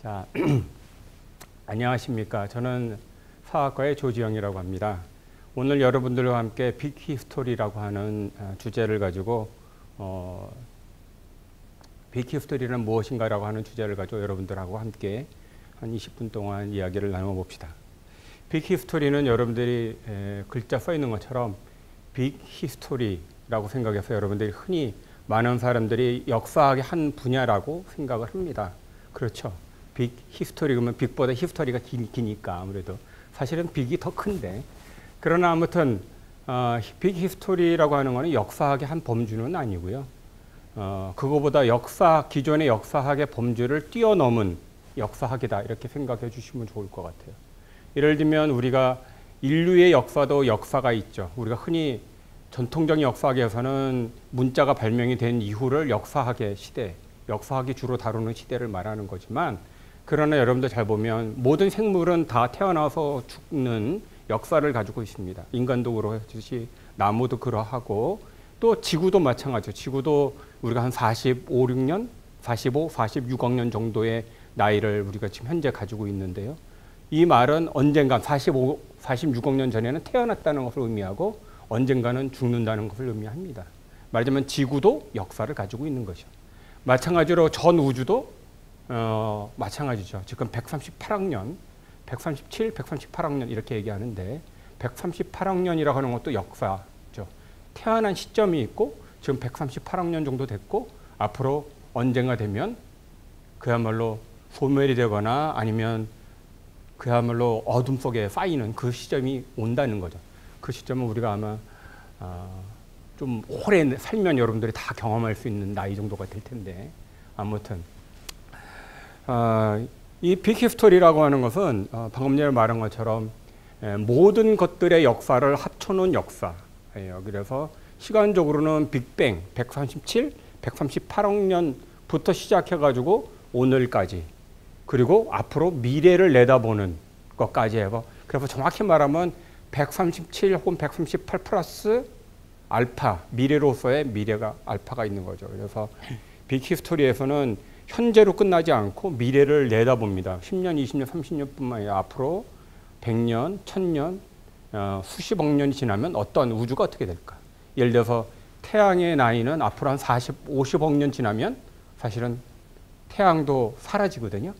자, 안녕하십니까. 저는 사학과의 조지영이라고 합니다. 오늘 여러분들과 함께 빅 히스토리라고 하는 주제를 가지고 빅 히스토리는 무엇인가라고 하는 주제를 가지고 여러분들하고 함께 한 20분 동안 이야기를 나눠봅시다. 빅 히스토리는 여러분들이 글자 써 있는 것처럼 빅 히스토리라고 생각해서 여러분들이 흔히 많은 사람들이 역사학의 한 분야라고 생각을 합니다. 그렇죠. 빅 히스토리 그러면 빅보다 히스토리가 기니까 아무래도 사실은 빅이 더 큰데, 그러나 아무튼 빅 히스토리라고 하는 것은 역사학의 한 범주는 아니고요. 그거보다 기존의 역사학의 범주를 뛰어넘은 역사학이다, 이렇게 생각해 주시면 좋을 것 같아요. 예를 들면 우리가 인류의 역사도 역사가 있죠. 우리가 흔히 전통적인 역사학에서는 문자가 발명이 된 이후를 역사학의 시대, 역사학이 주로 다루는 시대를 말하는 거지만, 그러나 여러분들 잘 보면 모든 생물은 다 태어나서 죽는 역사를 가지고 있습니다. 인간도 그렇듯이 나무도 그러하고 또 지구도 마찬가지죠. 지구도 우리가 한 45억 년 정도의 나이를 우리가 지금 현재 가지고 있는데요. 이 말은 언젠가 46억 년 전에는 태어났다는 것을 의미하고 언젠가는 죽는다는 것을 의미합니다. 말하자면 지구도 역사를 가지고 있는 것이죠. 마찬가지로 전 우주도 마찬가지죠. 지금 138억 년, 137, 138억 년 이렇게 얘기하는데 138억 년이라고 하는 것도 역사죠. 태어난 시점이 있고 지금 138억 년 정도 됐고 앞으로 언젠가 되면 그야말로 소멸이 되거나 아니면 그야말로 어둠 속에 쌓이는 그 시점이 온다는 거죠. 그 시점은 우리가 아마 좀 오래 살면 여러분들이 다 경험할 수 있는 나이 정도가 될 텐데, 아무튼 이 빅 히스토리라고 하는 것은 방금 전에 말한 것처럼 모든 것들의 역사를 합쳐놓은 역사예요. 그래서 시간적으로는 빅뱅 137, 138억 년부터 시작해가지고 오늘까지, 그리고 앞으로 미래를 내다보는 것까지 해서, 그래서 정확히 말하면 137 혹은 138 플러스 알파, 미래로서의 미래가 알파가 있는 거죠. 그래서 빅 히스토리에서는 현재로 끝나지 않고 미래를 내다봅니다. 10년, 20년, 30년뿐만 아니라 앞으로 100년, 1000년, 수십억 년이 지나면 어떤 우주가 어떻게 될까? 예를 들어서 태양의 나이는 앞으로 한 50억 년 지나면 사실은 태양도 사라지거든요.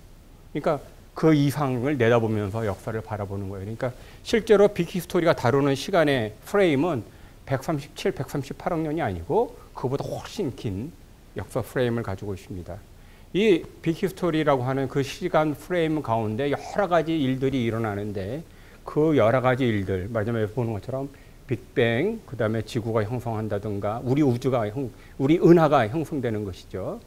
그러니까 그 이상을 내다보면서 역사를 바라보는 거예요. 그러니까 실제로 빅 히스토리가 다루는 시간의 프레임은 137, 138억 년이 아니고 그보다 훨씬 긴 역사 프레임을 가지고 있습니다. 이 빅 히스토리라고 하는 그 시간 프레임 가운데 여러 가지 일들이 일어나는데, 그 여러 가지 일들, 말하자면 보는 것처럼 빅뱅, 그 다음에 지구가 형성한다든가 우리 은하가 형성되는 것이죠.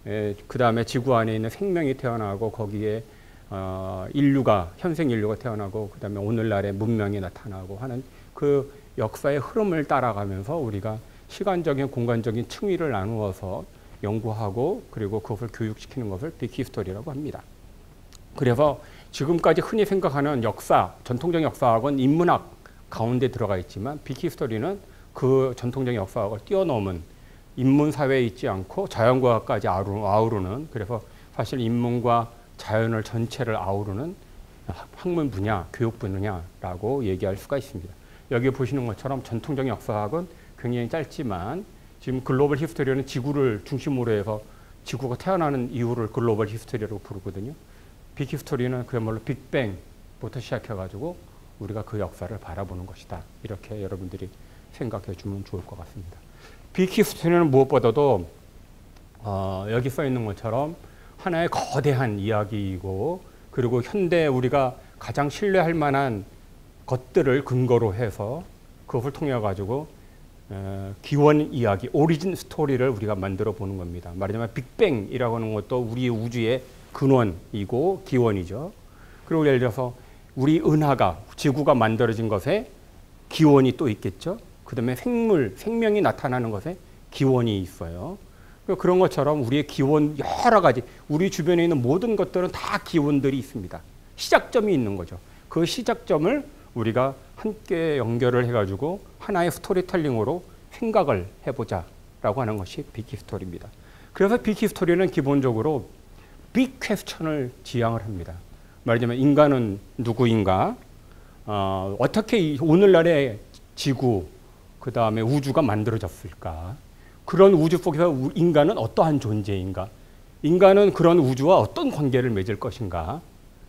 그 다음에 지구 안에 있는 생명이 태어나고 거기에 현생 인류가 태어나고 그 다음에 오늘날의 문명이 나타나고 하는 그 역사의 흐름을 따라가면서 우리가 시간적인 공간적인 층위를 나누어서 연구하고 그리고 그것을 교육시키는 것을 빅 히스토리라고 합니다. 그래서 지금까지 흔히 생각하는 역사, 전통적인 역사학은 인문학 가운데 들어가 있지만 빅 히스토리는 그 전통적인 역사학을 뛰어넘은, 인문사회에 있지 않고 자연과학까지 아우르는, 그래서 사실 인문과 자연을 전체를 아우르는 학문 분야, 교육 분야라고 얘기할 수가 있습니다. 여기 보시는 것처럼 전통적인 역사학은 굉장히 짧지만 지금 글로벌 히스토리는 지구를 중심으로 해서 지구가 태어나는 이후를 글로벌 히스토리라고 부르거든요. 빅 히스토리는 그야말로 빅뱅부터 시작해가지고 우리가 그 역사를 바라보는 것이다. 이렇게 여러분들이 생각해 주면 좋을 것 같습니다. 빅 히스토리는 무엇보다도 여기 써 있는 것처럼 하나의 거대한 이야기이고, 그리고 현대 우리가 가장 신뢰할 만한 것들을 근거로 해서 그것을 통해 가지고 기원 이야기, 오리진 스토리를 우리가 만들어 보는 겁니다. 말하자면 빅뱅이라고 하는 것도 우리의 우주의 근원이고 기원이죠. 그리고 예를 들어서 우리 은하가, 지구가 만들어진 것에 기원이 또 있겠죠. 그 다음에 생명이 나타나는 것에 기원이 있어요. 그런 것처럼 우리의 기원 여러 가지, 우리 주변에 있는 모든 것들은 다 기원들이 있습니다. 시작점이 있는 거죠. 그 시작점을 우리가 함께 연결을 해가지고 하나의 스토리텔링으로 생각을 해보자라고 하는 것이 빅 히스토리입니다. 그래서 빅 히스토리는 기본적으로 빅 퀘스천을 지향을 합니다. 말하자면 인간은 누구인가? 어떻게 오늘날의 지구, 그 다음에 우주가 만들어졌을까? 그런 우주 속에서 인간은 어떠한 존재인가? 인간은 그런 우주와 어떤 관계를 맺을 것인가?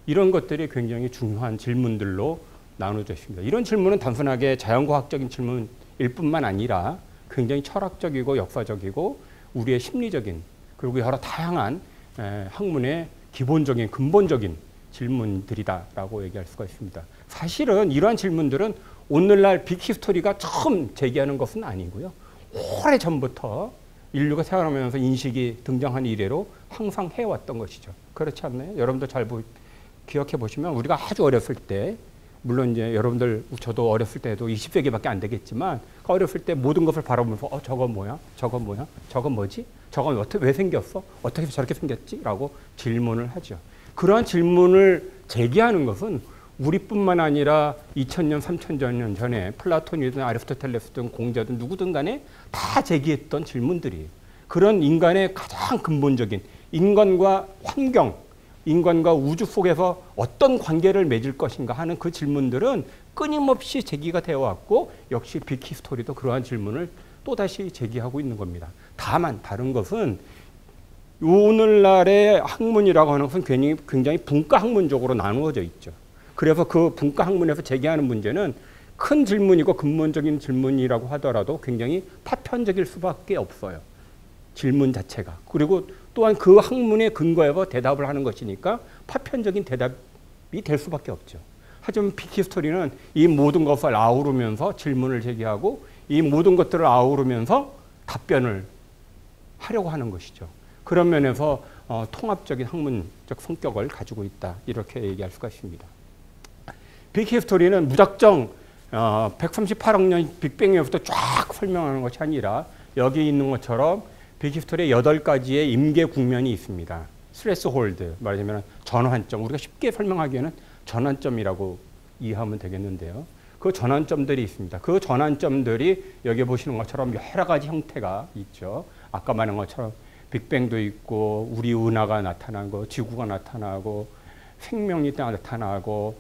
이런 것들이 굉장히 중요한 질문들로 나눠져 있습니다. 이런 질문은 단순하게 자연과학적인 질문일 뿐만 아니라 굉장히 철학적이고 역사적이고 우리의 심리적인 그리고 여러 다양한 학문의 기본적인 근본적인 질문들이다라고 얘기할 수가 있습니다. 사실은 이러한 질문들은 오늘날 빅히스토리가 처음 제기하는 것은 아니고요. 오래전부터 인류가 태어나면서 인식이 등장한 이래로 항상 해왔던 것이죠. 그렇지 않나요? 여러분들 잘 기억해 보시면 우리가 아주 어렸을 때 물론 이제 여러분들 저도 어렸을 때도 20세기밖에 안 되겠지만 어렸을 때 모든 것을 바라보면서 저건 뭐야? 저건 뭐야? 저건 뭐지? 저건 왜 생겼어? 어떻게 해서 저렇게 생겼지? 라고 질문을 하죠. 그러한 질문을 제기하는 것은 우리뿐만 아니라 2000년, 3000년 전에 플라톤이든 아리스토텔레스든 공자든 누구든 간에 다 제기했던 질문들이에요. 그런 인간의 가장 근본적인 인간과 환경, 인간과 우주 속에서 어떤 관계를 맺을 것인가 하는 그 질문들은 끊임없이 제기가 되어 왔고 역시 빅히스토리도 그러한 질문을 또다시 제기하고 있는 겁니다. 다만 다른 것은 오늘날의 학문이라고 하는 것은 굉장히 분과학문적으로 나누어져 있죠. 그래서 그 분과학문에서 제기하는 문제는 큰 질문이고 근본적인 질문이라고 하더라도 굉장히 파편적일 수밖에 없어요. 질문 자체가. 그리고 또한 그 학문의 근거에서 대답을 하는 것이니까 파편적인 대답이 될 수밖에 없죠. 하지만 빅히스토리는 이 모든 것을 아우르면서 질문을 제기하고 이 모든 것들을 아우르면서 답변을 하려고 하는 것이죠. 그런 면에서 통합적인 학문적 성격을 가지고 있다. 이렇게 얘기할 수가 있습니다. 빅히스토리는 무작정 138억 년 빅뱅 이후부터 쫙 설명하는 것이 아니라 여기 있는 것처럼 빅히스토리에 8가지의 임계 국면이 있습니다. 스레스홀드, 말하자면 전환점. 우리가 쉽게 설명하기에는 전환점이라고 이해하면 되겠는데요. 그 전환점들이 있습니다. 그 전환점들이 여기 보시는 것처럼 여러 가지 형태가 있죠. 아까 말한 것처럼 빅뱅도 있고 우리 은하가 나타나고 지구가 나타나고 생명이 나타나고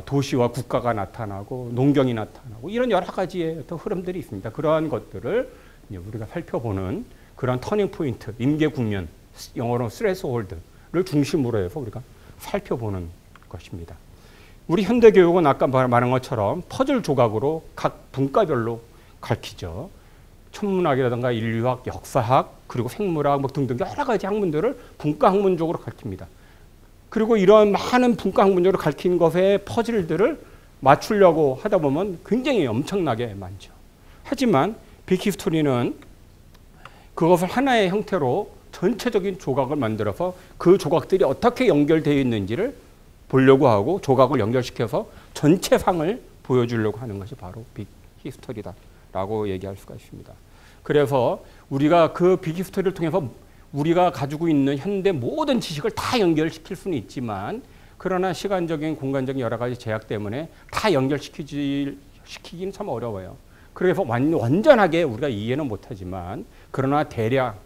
도시와 국가가 나타나고 농경이 나타나고 이런 여러 가지의 어떤 흐름들이 있습니다. 그러한 것들을 우리가 살펴보는 그런 터닝 포인트, 임계 국면, 영어로 스레스홀드를 중심으로 해서 우리가 살펴보는 것입니다. 우리 현대 교육은 아까 말한 것처럼 퍼즐 조각으로 각 분과별로 가르치죠. 천문학이라든가 인류학, 역사학, 그리고 생물학 등등 여러 가지 학문들을 분과 학문적으로 가르칩니다. 그리고 이런 많은 분과 학문적으로 가르친 것의 퍼즐들을 맞추려고 하다 보면 굉장히 엄청나게 많죠. 하지만 빅히스토리는 그것을 하나의 형태로 전체적인 조각을 만들어서 그 조각들이 어떻게 연결되어 있는지를 보려고 하고 조각을 연결시켜서 전체 상을 보여주려고 하는 것이 바로 빅히스토리다라고 얘기할 수가 있습니다. 그래서 우리가 그 빅히스토리를 통해서 우리가 가지고 있는 현대 모든 지식을 다 연결시킬 수는 있지만 그러나 시간적인 공간적인 여러 가지 제약 때문에 다 연결시키기는 참 어려워요. 그래서 완전하게 우리가 이해는 못하지만 그러나 대략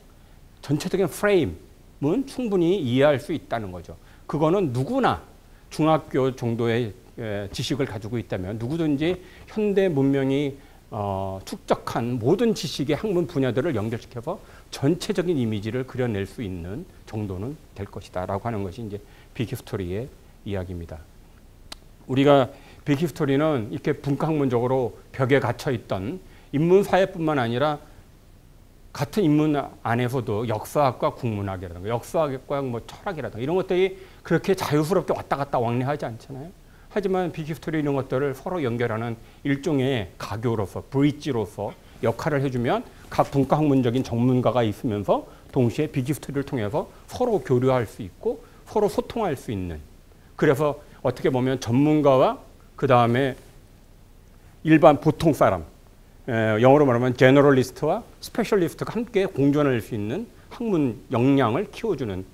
전체적인 프레임은 충분히 이해할 수 있다는 거죠. 그거는 누구나 중학교 정도의 지식을 가지고 있다면 누구든지 현대 문명이 축적한 모든 지식의 학문 분야들을 연결시켜서 전체적인 이미지를 그려낼 수 있는 정도는 될 것이다 라고 하는 것이 이제 빅히스토리의 이야기입니다. 우리가 빅히스토리는 이렇게 분과학문적으로 벽에 갇혀 있던 인문사회뿐만 아니라 같은 인문 안에서도 역사학과 국문학이라든가 역사학과 철학이라든가 이런 것들이 그렇게 자유스럽게 왔다 갔다 왕래하지 않잖아요. 하지만 빅히스토리 이런 것들을 서로 연결하는 일종의 가교로서 브릿지로서 역할을 해주면 각 분과학문적인 전문가가 있으면서 동시에 빅히스토리를 통해서 서로 교류할 수 있고 서로 소통할 수 있는 그래서 어떻게 보면 전문가와 그 다음에 일반 보통 사람 영어로 말하면 제너럴리스트와 스페셜리스트가 함께 공존할 수 있는 학문 역량을 키워주는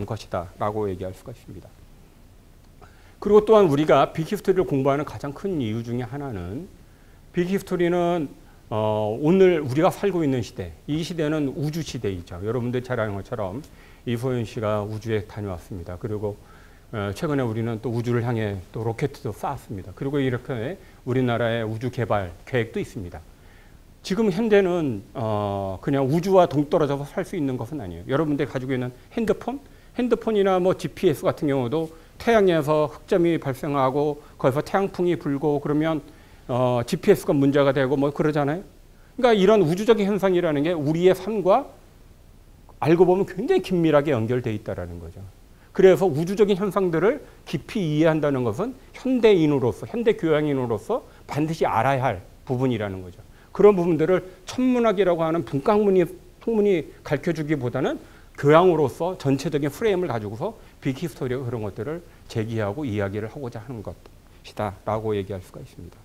것이다 라고 얘기할 수가 있습니다. 그리고 또한 우리가 빅히스토리를 공부하는 가장 큰 이유 중에 하나는 빅히스토리는 오늘 우리가 살고 있는 시대, 이 시대는 우주 시대이죠. 여러분들 잘 아는 것처럼 이소연 씨가 우주에 다녀왔습니다. 그리고 최근에 우리는 또 우주를 향해 또 로켓도 쐈습니다. 그리고 이렇게 우리나라의 우주 개발 계획도 있습니다. 지금 현재는 그냥 우주와 동떨어져서 살 수 있는 것은 아니에요. 여러분들이 가지고 있는 핸드폰이나 뭐 GPS 같은 경우도 태양에서 흑점이 발생하고 거기서 태양풍이 불고 그러면 GPS가 문제가 되고 뭐 그러잖아요. 그러니까 이런 우주적인 현상이라는 게 우리의 삶과 알고 보면 굉장히 긴밀하게 연결되어 있다는 거죠. 그래서 우주적인 현상들을 깊이 이해한다는 것은 현대인으로서, 현대교양인으로서 반드시 알아야 할 부분이라는 거죠. 그런 부분들을 천문학이라고 하는 분과학문이 가르쳐주기보다는 교양으로서 전체적인 프레임을 가지고서 빅히스토리가 그런 것들을 제기하고 이야기를 하고자 하는 것이다 라고 얘기할 수가 있습니다.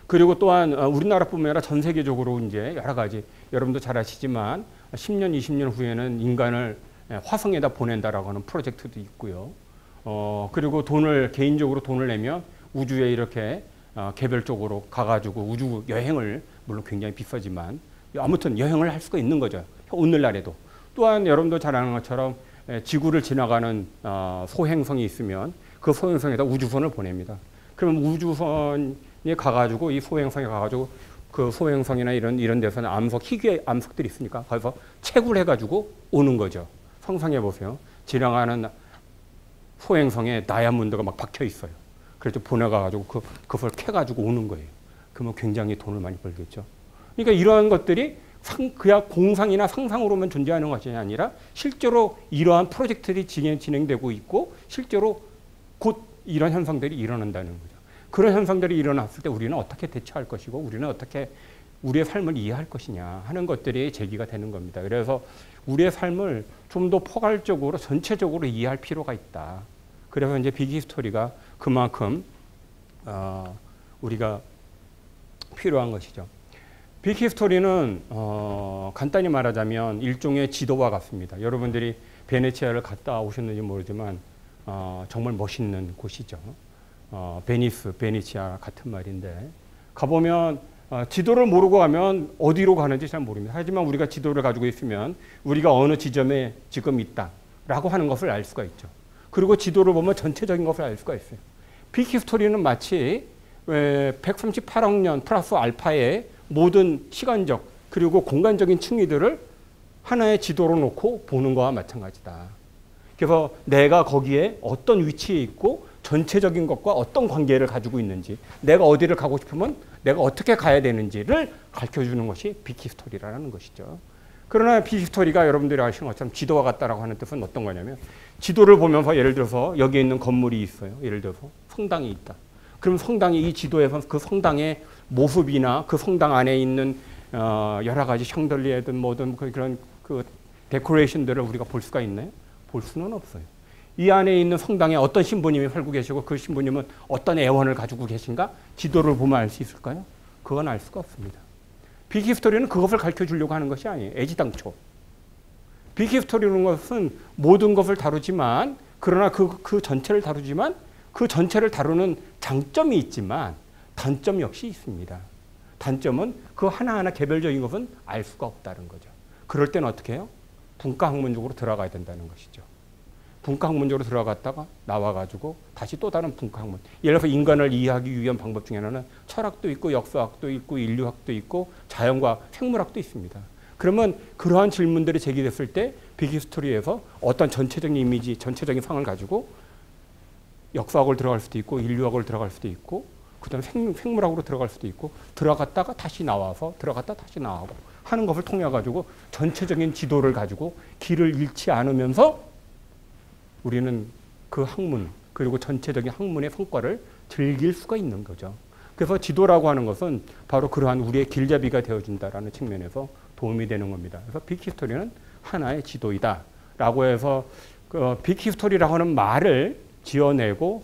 그리고 또한 우리나라뿐만 아니라 전 세계적으로 이제 여러 가지 여러분도 잘 아시지만 10년, 20년 후에는 인간을 화성에다 보낸다라고 하는 프로젝트도 있고요. 그리고 개인적으로 돈을 내면 우주에 이렇게 개별적으로 가가지고 우주 여행을, 물론 굉장히 비싸지만 아무튼 여행을 할 수가 있는 거죠. 오늘날에도. 또한 여러분도 잘 아는 것처럼 지구를 지나가는 소행성이 있으면 그 소행성에다 우주선을 보냅니다. 그러면 우주선에 가가지고 이 소행성에 가가지고 그 소행성이나 이런 데서는 희귀 암석들이 있으니까 거기서 채굴 해가지고 오는 거죠. 상상해 보세요. 지나가는 소행성에 다이아몬드가 막 박혀 있어요. 그래서 보내가지고 그걸 캐가지고 오는 거예요. 그러면 굉장히 돈을 많이 벌겠죠. 그러니까 이러한 것들이 그냥 공상이나 상상으로만 존재하는 것이 아니라 실제로 이러한 프로젝트들이 진행되고 있고 실제로 곧 이런 현상들이 일어난다는 거죠. 그런 현상들이 일어났을 때 우리는 어떻게 대처할 것이고 우리는 어떻게 우리의 삶을 이해할 것이냐 하는 것들이 제기가 되는 겁니다. 그래서 우리의 삶을 좀 더 포괄적으로 전체적으로 이해할 필요가 있다. 그래서 이제 빅히스토리가 그만큼 우리가 필요한 것이죠. 빅히스토리는 간단히 말하자면 일종의 지도와 같습니다. 여러분들이 베네치아를 갔다 오셨는지 모르지만 정말 멋있는 곳이죠. 베니치아 같은 말인데 가보면 지도를 모르고 가면 어디로 가는지 잘 모릅니다. 하지만 우리가 지도를 가지고 있으면 우리가 어느 지점에 지금 있다라고 하는 것을 알 수가 있죠. 그리고 지도를 보면 전체적인 것을 알 수가 있어요. 빅히스토리는 마치 138억 년 플러스 알파의 모든 시간적 그리고 공간적인 층위들을 하나의 지도로 놓고 보는 것과 마찬가지다. 그래서 내가 거기에 어떤 위치에 있고 전체적인 것과 어떤 관계를 가지고 있는지 내가 어디를 가고 싶으면 내가 어떻게 가야 되는지를 가르쳐주는 것이 빅히스토리라는 것이죠. 그러나 빅히스토리가 여러분들이 아시는 것처럼 지도와 같다라고 하는 뜻은 어떤 거냐면 지도를 보면서 예를 들어서 여기 있는 건물이 있어요. 예를 들어서 성당이 있다. 그럼 성당이 이 지도에서 그 성당의 모습이나 그 성당 안에 있는 여러 가지 샹들리에든 뭐든 그런 데코레이션들을 우리가 볼 수가 있나요? 볼 수는 없어요. 이 안에 있는 성당에 어떤 신부님이 살고 계시고 그 신부님은 어떤 애원을 가지고 계신가? 지도를 보면 알 수 있을까요? 그건 알 수가 없습니다. 빅히스토리는 그것을 가르쳐 주려고 하는 것이 아니에요. 애지당초. 빅히스토리라는 것은 모든 것을 다루지만 그러나 그 전체를 다루지만 그 전체를 다루는 장점이 있지만 단점 역시 있습니다. 단점은 그 하나하나 개별적인 것은 알 수가 없다는 거죠. 그럴 때는 어떻게 해요? 분과학문적으로 들어가야 된다는 것이죠. 분과학문적으로 들어갔다가 나와가지고 다시 또 다른 분과학문. 예를 들어서 인간을 이해하기 위한 방법 중에 하나는 철학도 있고 역사학도 있고 인류학도 있고 자연과 생물학도 있습니다. 그러면 그러한 질문들이 제기됐을 때 빅히스토리에서 어떤 전체적인 이미지, 전체적인 상을 가지고 역사학을 들어갈 수도 있고 인류학을 들어갈 수도 있고 그다음에 생물학으로 들어갈 수도 있고 들어갔다가 다시 나와서 들어갔다 다시 나오고 하는 것을 통해 가지고 전체적인 지도를 가지고 길을 잃지 않으면서 우리는 그 학문 그리고 전체적인 학문의 성과를 즐길 수가 있는 거죠. 그래서 지도라고 하는 것은 바로 그러한 우리의 길잡이가 되어준다라는 측면에서 도움이 되는 겁니다. 그래서 빅히스토리는 하나의 지도이다라고 해서 그 빅히스토리라고 하는 말을 지어내고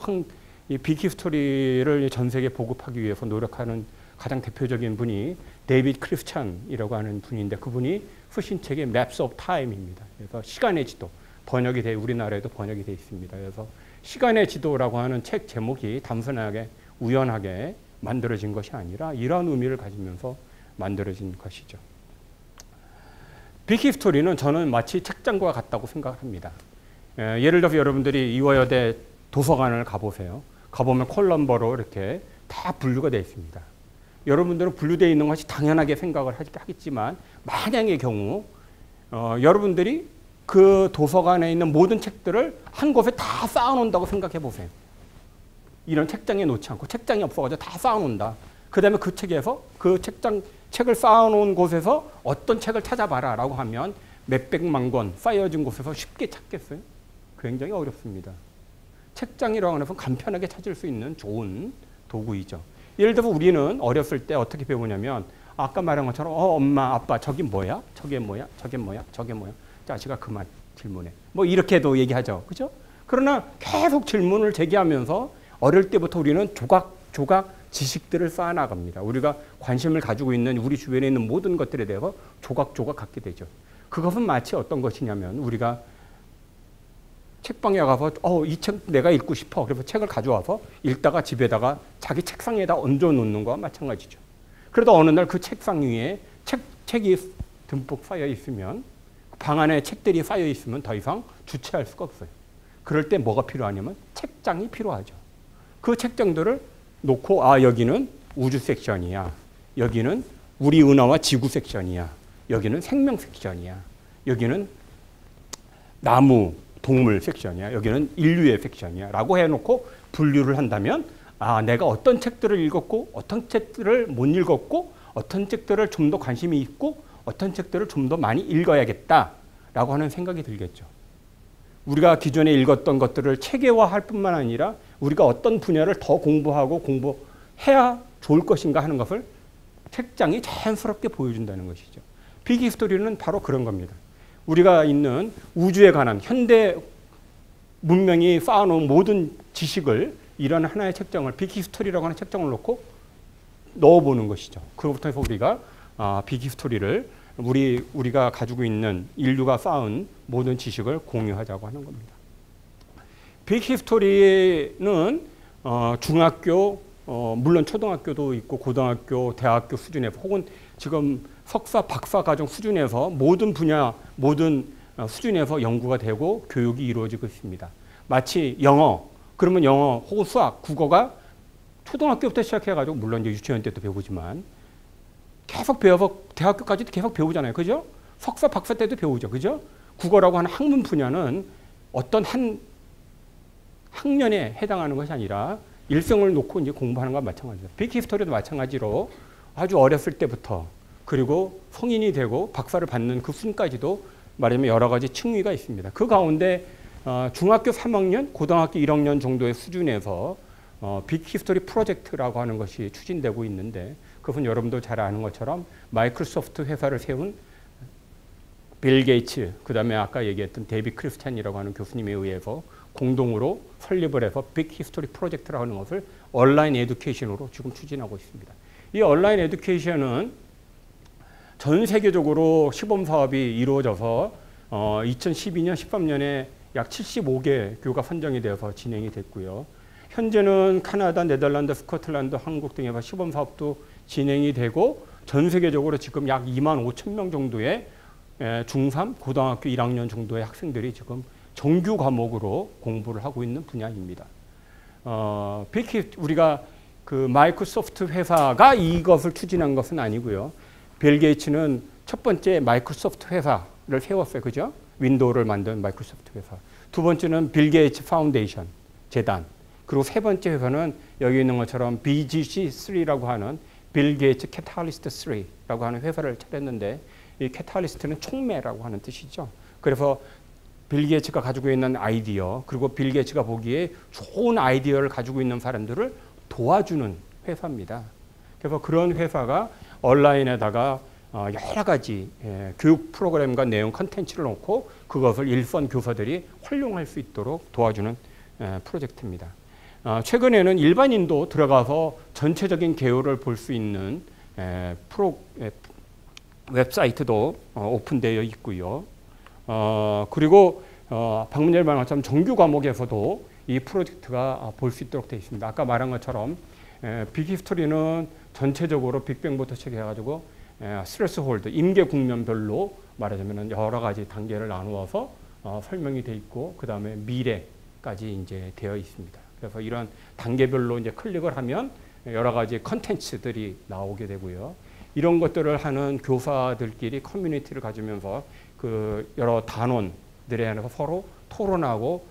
이 빅히스토리를 전 세계에 보급하기 위해서 노력하는 가장 대표적인 분이 데이비드 크리스찬이라고 하는 분인데 그분이 쓰신 책이 Maps of Time입니다. 그래서 시간의 지도. 우리나라에도 번역이 되어 있습니다. 그래서 시간의 지도라고 하는 책 제목이 단순하게 우연하게 만들어진 것이 아니라 이러한 의미를 가지면서 만들어진 것이죠. 빅히스토리는 저는 마치 책장과 같다고 생각을 합니다. 예를 들어서 여러분들이 이화여대 도서관을 가보세요. 가보면 콜럼버로 이렇게 다 분류가 되어 있습니다. 여러분들은 분류되어 있는 것이 당연하게 생각을 하겠지만 만약의 경우 여러분들이 그 도서관에 있는 모든 책들을 한 곳에 다 쌓아놓는다고 생각해 보세요. 이런 책장에 놓지 않고 책장이 없어가지고 다 쌓아놓는다. 그 다음에 그 책에서 그 책을 쌓아놓은 곳에서 어떤 책을 찾아봐라 라고 하면 몇백만 권 쌓여진 곳에서 쉽게 찾겠어요? 굉장히 어렵습니다. 책장이라고 하는 것은 간편하게 찾을 수 있는 좋은 도구이죠. 예를 들어 우리는 어렸을 때 어떻게 배우냐면 아까 말한 것처럼 엄마 아빠 저기 뭐야? 저게 뭐야? 저게 뭐야? 저게 뭐야? 자식아 그만 질문해. 뭐 이렇게도 얘기하죠. 그죠? 그러나 계속 질문을 제기하면서 어릴 때부터 우리는 조각 지식들을 쌓아나갑니다. 우리가 관심을 가지고 있는 우리 주변에 있는 모든 것들에 대해서 조각 갖게 되죠. 그것은 마치 어떤 것이냐면 우리가 책방에 가서 이 책 내가 읽고 싶어. 그래서 책을 가져와서 읽다가 집에다가 자기 책상에다 얹어놓는 거와 마찬가지죠. 그러다 어느 날 그 책상 위에 책이 듬뿍 쌓여 있으면 방 안에 책들이 쌓여 있으면 더 이상 주체할 수가 없어요. 그럴 때 뭐가 필요하냐면 책장이 필요하죠. 그 책장들을 놓고 여기는 우주 섹션이야. 여기는 우리 은하와 지구 섹션이야. 여기는 생명 섹션이야. 여기는 나무, 동물 섹션이야. 여기는 인류의 섹션이야. 라고 해놓고 분류를 한다면 내가 어떤 책들을 읽었고 어떤 책들을 못 읽었고 어떤 책들을 좀 더 관심이 있고 어떤 책들을 좀 더 많이 읽어야겠다라고 하는 생각이 들겠죠. 우리가 기존에 읽었던 것들을 체계화할 뿐만 아니라 우리가 어떤 분야를 더 공부해야 좋을 것인가 하는 것을 책장이 자연스럽게 보여준다는 것이죠. 빅히스토리는 바로 그런 겁니다. 우리가 있는 우주에 관한 현대 문명이 쌓아놓은 모든 지식을 이런 하나의 책장을 빅히스토리라고 하는 책장을 놓고 넣어보는 것이죠. 그로부터 해서 우리가 빅히스토리를 우리가 가지고 있는 인류가 쌓은 모든 지식을 공유하자고 하는 겁니다. 빅히스토리는 중학교, 물론 초등학교도 있고 고등학교, 대학교 수준에서 혹은 지금 석사, 박사 과정 수준에서 모든 분야, 모든 수준에서 연구가 되고 교육이 이루어지고 있습니다. 마치 영어, 그러면 영어 혹은 수학, 국어가 초등학교부터 시작해가지고 물론 이제 유치원 때도 배우지만 계속 배워서 대학교까지도 계속 배우잖아요. 그죠? 석사, 박사 때도 배우죠. 그죠? 국어라고 하는 학문 분야는 어떤 한 학년에 해당하는 것이 아니라 일생을 놓고 이제 공부하는 것과 마찬가지죠. 빅히스토리도 마찬가지로 아주 어렸을 때부터 그리고 성인이 되고 박사를 받는 그 순까지도 말하자면 여러 가지 층위가 있습니다. 그 가운데 중학교 3학년, 고등학교 1학년 정도의 수준에서 빅히스토리 프로젝트라고 하는 것이 추진되고 있는데 그것은 여러분도 잘 아는 것처럼 마이크로소프트 회사를 세운 빌 게이츠, 그 다음에 아까 얘기했던 데이비 크리스찬이라고 하는 교수님에 의해서 공동으로 설립을 해서 빅히스토리 프로젝트라고 하는 것을 온라인 에듀케이션으로 지금 추진하고 있습니다. 이 온라인 에듀케이션은 전 세계적으로 시범 사업이 이루어져서 2012년, 13년에 약 75개 교가 선정이 되어서 진행이 됐고요. 현재는 카나다, 네덜란드, 스코틀랜드, 한국 등에서 시범 사업도 진행이 되고 전 세계적으로 지금 약 2만 5천 명 정도의 중3, 고등학교 1학년 정도의 학생들이 지금 정규 과목으로 공부를 하고 있는 분야입니다. 우리가 그 마이크로소프트 회사가 이것을 추진한 것은 아니고요. 빌 게이츠는 첫 번째 마이크로소프트 회사를 세웠어요. 그죠? 윈도우를 만든 마이크로소프트 회사. 두 번째는 빌 게이츠 파운데이션, 재단. 그리고 세 번째 회사는 여기 있는 것처럼 BGC3라고 하는 빌 게이츠 캐탈리스트 3라고 하는 회사를 차렸는데 이 캐탈리스트는 촉매라고 하는 뜻이죠. 그래서 빌 게이츠가 가지고 있는 아이디어 그리고 빌 게이츠가 보기에 좋은 아이디어를 가지고 있는 사람들을 도와주는 회사입니다. 그래서 그런 회사가 온라인에다가 여러 가지 교육 프로그램과 내용 컨텐츠를 놓고 그것을 일선 교사들이 활용할 수 있도록 도와주는 프로젝트입니다. 최근에는 일반인도 들어가서 전체적인 개요를 볼 수 있는 웹사이트도 오픈되어 있고요. 그리고 방금 전에 말한 것처럼 정규 과목에서도 이 프로젝트가 볼 수 있도록 되어 있습니다. 아까 말한 것처럼 빅히스토리는 전체적으로 빅뱅부터 시작해가지고 스트레스 홀드, 임계 국면별로 말하자면 여러 가지 단계를 나누어서 설명이 돼 있고 그 다음에 미래까지 이제 되어 있습니다. 그래서 이런 단계별로 이제 클릭을 하면 여러 가지 컨텐츠들이 나오게 되고요. 이런 것들을 하는 교사들끼리 커뮤니티를 가지면서 그 여러 단원들에 한해서 서로 토론하고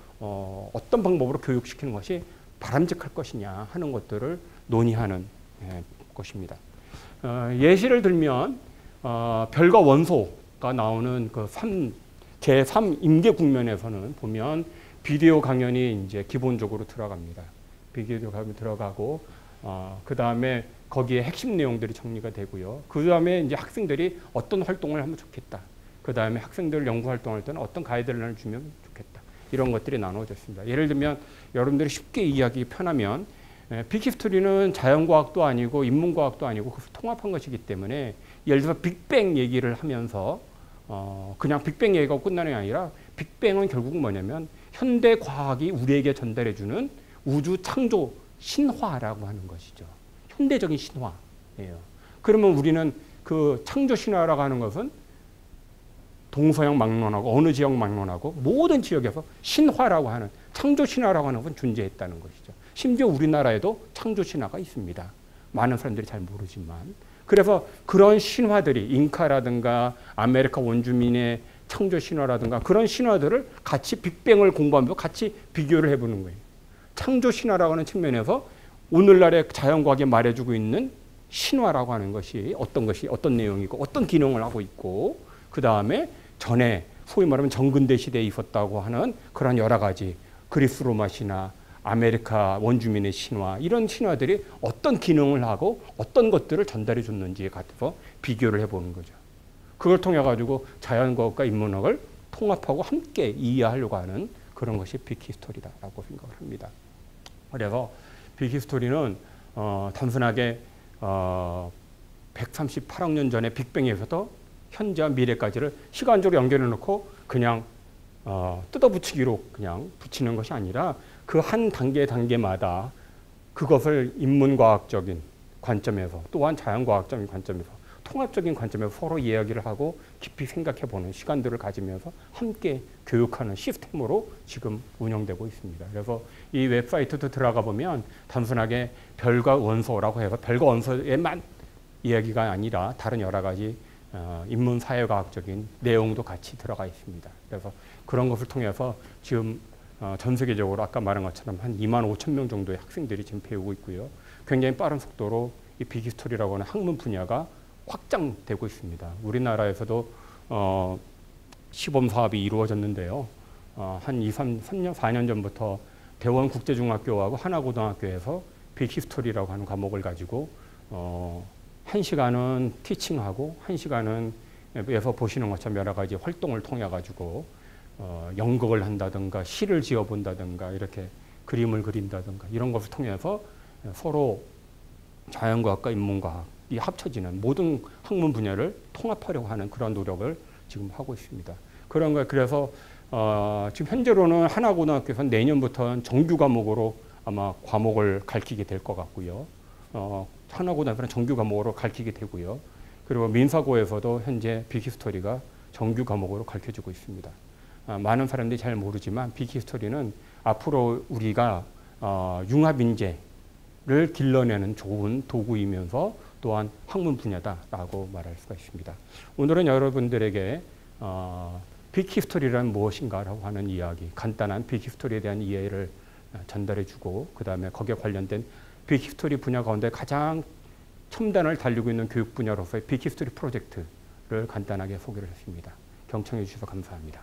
어떤 방법으로 교육시키는 것이 바람직할 것이냐 하는 것들을 논의하는 것입니다. 예시를 들면 별과 원소가 나오는 그 제3 임계 국면에서는 보면 비디오 강연이 이제 기본적으로 들어갑니다. 비디오 강연이 들어가고 그 다음에 거기에 핵심 내용들이 정리가 되고요. 그 다음에 이제 학생들이 어떤 활동을 하면 좋겠다. 그 다음에 학생들 연구 활동할 때는 어떤 가이드라인을 주면 좋겠다. 이런 것들이 나눠졌습니다. 예를 들면 여러분들이 쉽게 이해하기 편하면 빅히스토리는 자연과학도 아니고 인문과학도 아니고 그것을 통합한 것이기 때문에 예를 들어서 빅뱅 얘기를 하면서 그냥 빅뱅 얘기가 끝나는 게 아니라 빅뱅은 결국 뭐냐면 현대 과학이 우리에게 전달해주는 우주 창조 신화라고 하는 것이죠. 현대적인 신화예요. 그러면 우리는 그 창조 신화라고 하는 것은 동서양 막론하고 어느 지역 막론하고 모든 지역에서 신화라고 하는 창조 신화라고 하는 것은 존재했다는 것이죠. 심지어 우리나라에도 창조 신화가 있습니다. 많은 사람들이 잘 모르지만. 그래서 그런 신화들이 잉카라든가 아메리카 원주민의 창조 신화라든가 그런 신화들을 같이 빅뱅을 공부하면서 같이 비교를 해보는 거예요. 창조 신화라고 하는 측면에서 오늘날의 자연과학이 말해주고 있는 신화라고 하는 것이 어떤 내용이고 어떤 기능을 하고 있고 그 다음에 전에 소위 말하면 정근대 시대에 있었다고 하는 그런 여러 가지 그리스 로마 신화, 아메리카 원주민의 신화 이런 신화들이 어떤 기능을 하고 어떤 것들을 전달해 줬는지에 같아서 비교를 해보는 거죠. 그걸 통해 가지고 자연과학과 인문학을 통합하고 함께 이해하려고 하는 그런 것이 빅히스토리다라고 생각을 합니다. 그래서 빅히스토리는 단순하게 138억 년 전에 빅뱅에서도 현재와 미래까지를 시간적으로 연결해 놓고 그냥 뜯어붙이기로 그냥 붙이는 것이 아니라 그 한 단계마다 그것을 인문과학적인 관점에서 또한 자연과학적인 관점에서 통합적인 관점에서 서로 이야기를 하고 깊이 생각해보는 시간들을 가지면서 함께 교육하는 시스템으로 지금 운영되고 있습니다. 그래서 이 웹사이트도 들어가 보면 단순하게 별과 원소라고 해서 별과 원소에만 이야기가 아니라 다른 여러 가지 인문사회과학적인 내용도 같이 들어가 있습니다. 그래서 그런 것을 통해서 지금 전 세계적으로 아까 말한 것처럼 한 2만 5천 명 정도의 학생들이 지금 배우고 있고요. 굉장히 빠른 속도로 이 빅히스토리라고 하는 학문 분야가 확장되고 있습니다. 우리나라에서도 시범 사업이 이루어졌는데요. 한 3년, 4년 전부터 대원국제중학교하고 하나고등학교에서 빅히스토리라고 하는 과목을 가지고 1시간은 티칭하고 1시간은 에서 보시는 것처럼 여러 가지 활동을 통해 가지고 연극을 한다든가 시를 지어본다든가 이렇게 그림을 그린다든가 이런 것을 통해서 서로 자연과학과 인문과학이 합쳐지는 모든 학문 분야를 통합하려고 하는 그런 노력을 지금 하고 있습니다. 그런 거 그래서 지금 현재로는 하나고등학교에서 내년부터는 정규 과목으로 아마 과목을 가르치게 될 것 같고요. 하나고등학교는 정규 과목으로 가르치게 되고요. 그리고 민사고에서도 현재 빅히스토리가 정규 과목으로 가르쳐지고 있습니다. 많은 사람들이 잘 모르지만 빅히스토리는 앞으로 우리가 융합인재를 길러내는 좋은 도구이면서 또한 학문 분야다라고 말할 수가 있습니다. 오늘은 여러분들에게 빅히스토리란 무엇인가라고 하는 이야기, 간단한 빅히스토리에 대한 이해를 전달해주고 그 다음에 거기에 관련된 빅히스토리 분야 가운데 가장 첨단을 달리고 있는 교육 분야로서의 빅히스토리 프로젝트를 간단하게 소개를 했습니다. 경청해 주셔서 감사합니다.